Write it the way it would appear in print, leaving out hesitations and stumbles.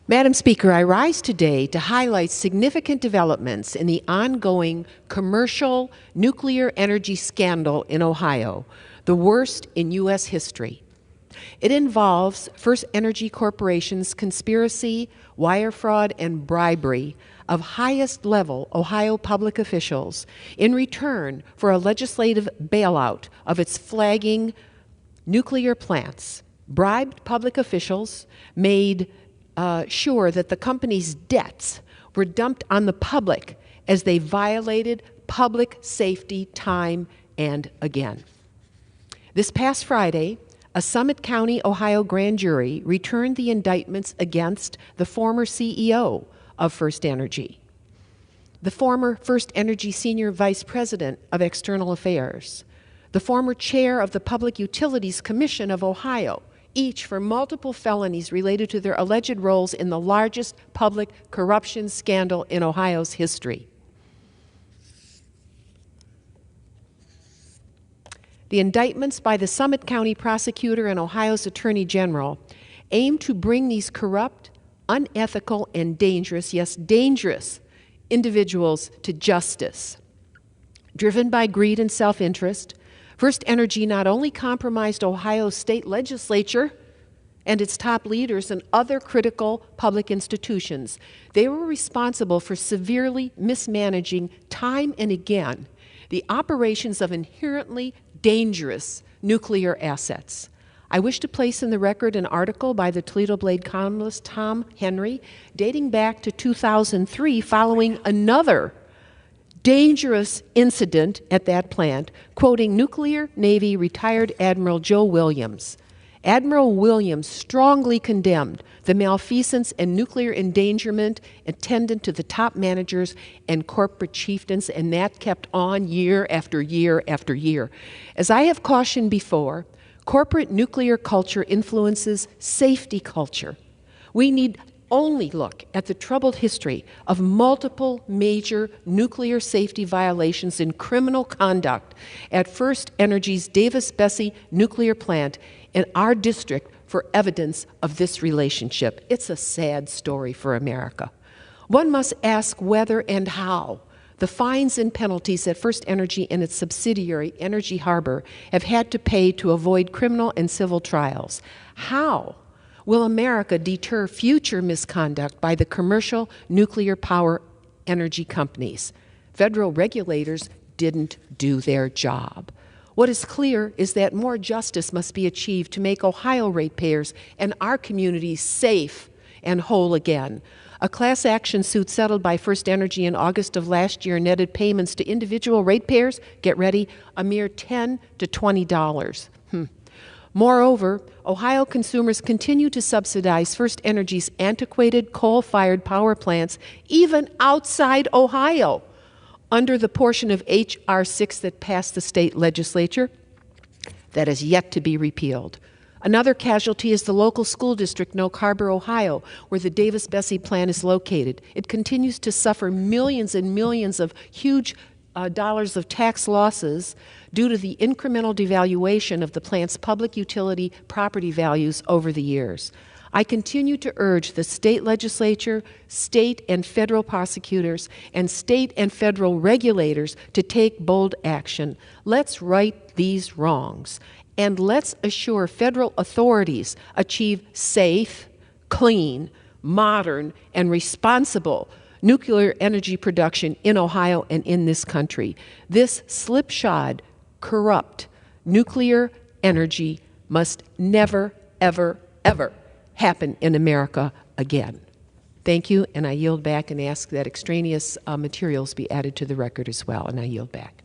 Madam Speaker, I rise today to highlight significant developments in the ongoing commercial nuclear energy scandal in Ohio, the worst in U.S. history. It involves FirstEnergy Corporation's conspiracy, wire fraud, and bribery of highest-level Ohio public officials in return for a legislative bailout of its flagging nuclear plants. Bribed public officials made sure that the company's debts were dumped on the public as they violated public safety time and again. This past Friday, a Summit County, Ohio grand jury returned the indictments against the former CEO of FirstEnergy, the former FirstEnergy Senior Vice President of External Affairs, the former chair of the Public Utilities Commission of Ohio, each for multiple felonies related to their alleged roles in the largest public corruption scandal in Ohio's history. The indictments by the Summit County prosecutor and Ohio's Attorney General aim to bring these corrupt, unethical, and dangerous, yes, dangerous individuals to justice. Driven by greed and self-interest, FirstEnergy not only compromised Ohio's state legislature and its top leaders and other critical public institutions, they were responsible for severely mismanaging time and again the operations of inherently dangerous nuclear assets. I wish to place in the record an article by the Toledo Blade columnist Tom Henry dating back to 2003 following another dangerous incident at that plant, quoting Nuclear Navy retired Admiral Joe Williams. Admiral Williams strongly condemned the malfeasance and nuclear endangerment attendant to the top managers and corporate chieftains, and that kept on year after year after year. As I have cautioned before, corporate nuclear culture influences safety culture. We need only look at the troubled history of multiple major nuclear safety violations and criminal conduct at FirstEnergy's Davis-Besse nuclear plant in our district for evidence of this relationship. It's a sad story for America. One must ask whether and how the fines and penalties that FirstEnergy and its subsidiary, Energy Harbor, have had to pay to avoid criminal and civil trials. How will America deter future misconduct by the commercial nuclear power energy companies? Federal regulators didn't do their job. What is clear is that more justice must be achieved to make Ohio ratepayers and our communities safe and whole again. A class action suit settled by FirstEnergy in August of last year netted payments to individual ratepayers, get ready, a mere $10 to $20. Moreover, Ohio consumers continue to subsidize FirstEnergy's antiquated coal-fired power plants even outside Ohio under the portion of H.R. 6 that passed the state legislature that is yet to be repealed. Another casualty is the local school district in Oak Harbor, Ohio, where the Davis-Besse plant is located. It continues to suffer millions and millions of huge dollars of tax losses due to the incremental devaluation of the plant's public utility property values over the years. I continue to urge the state legislature, state and federal prosecutors, and state and federal regulators to take bold action. Let's right these wrongs, and let's assure federal authorities achieve safe, clean, modern, and responsible nuclear energy production in Ohio and in this country. This slipshod, corrupt nuclear energy must never, ever, ever happen in America again. Thank you, and I yield back and ask that extraneous materials be added to the record as well, and I yield back.